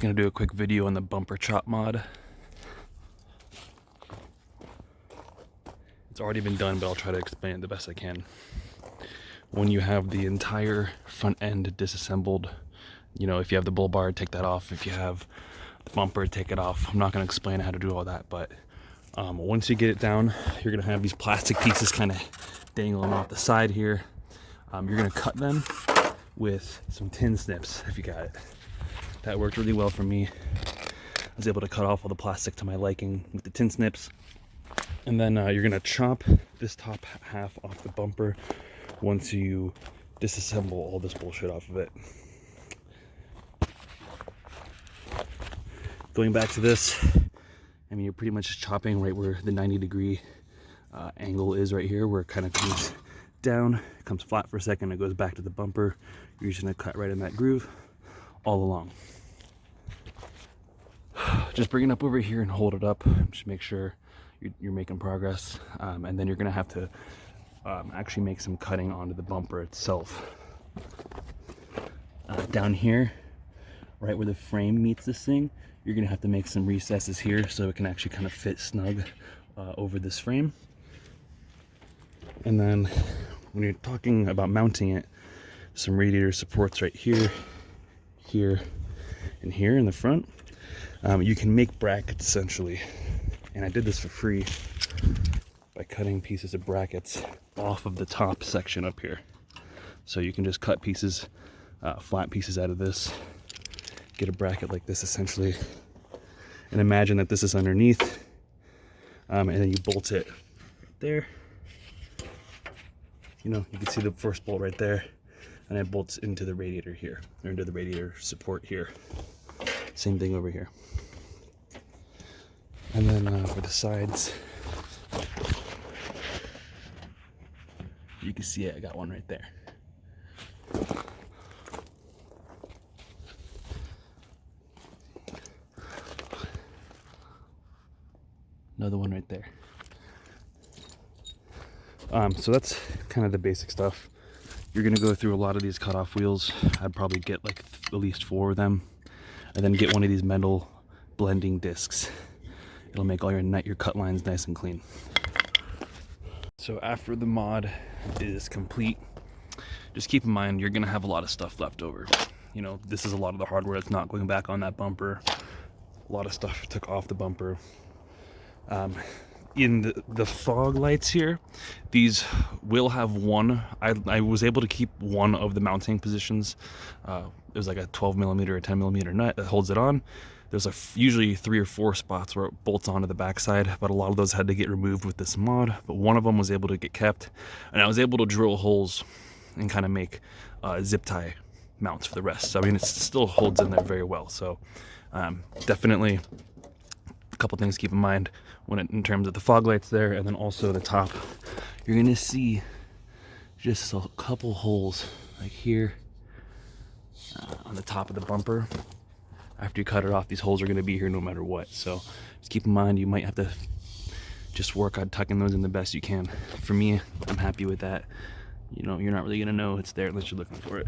gonna do a quick video on the bumper chop mod. It's already been done, but I'll try to explain it the best I can. When you have the entire front end disassembled, you know, if you have the bull bar, take that off. If you have the bumper, take it off. I'm not gonna explain how to do all that, but once you get it down, you're gonna have these plastic pieces kind of dangling off the side here. You're gonna cut them with some tin snips if you got it. That worked really well for me. I was able to cut off all the plastic to my liking with the tin snips. And then you're gonna chop this top half off the bumper once you disassemble all this bullshit off of it. Going back to this, I mean, you're pretty much chopping right where the 90-degree angle is right here, where it kind of comes down, it comes flat for a second, it goes back to the bumper. You're just gonna cut right in that groove all along. Just bring it up over here and hold it up. Just make sure you're making progress. And then you're gonna have to actually make some cutting onto the bumper itself. Down here, right where the frame meets this thing, you're gonna have to make some recesses here so it can actually kind of fit snug over this frame. And then when you're talking about mounting it, some radiator supports right here, here, and here in the front. You can make brackets essentially, and I did this for free by cutting pieces of brackets off of the top section up here. So you can just cut pieces, flat pieces out of this, get a bracket like this essentially, and imagine that this is underneath, and then you bolt it right there. You know, you can see the first bolt right there, and it bolts into the radiator here, or into the radiator support here. Same thing over here. And then for the sides, you can see it, I got one right there. Another one right there. So that's kind of the basic stuff. You're gonna go through a lot of these cutoff wheels. I'd probably get like at least 4 of them, and then get one of these metal blending discs. It'll make all your cut lines nice and clean. So after the mod is complete, just keep in mind you're gonna have a lot of stuff left over. You know, this is a lot of the hardware that's not going back on that bumper. A lot of stuff took off the bumper. In the fog lights here, these will have one. I was able to keep one of the mounting positions. There's like a 12mm or 10mm nut that holds it on. There's usually 3 or 4 spots where it bolts onto the backside, but a lot of those had to get removed with this mod. But one of them was able to get kept, and I was able to drill holes and kind of make zip tie mounts for the rest. So I mean, it still holds in there very well. So definitely a couple things to keep in mind in terms of the fog lights there, and then also the top. You're gonna see just a couple holes like here on the top of the bumper. After you cut it off, these holes are gonna be here no matter what. So just keep in mind you might have to just work on tucking those in the best you can. For me, I'm happy with that. You know, you're not really gonna know it's there unless you're looking for it.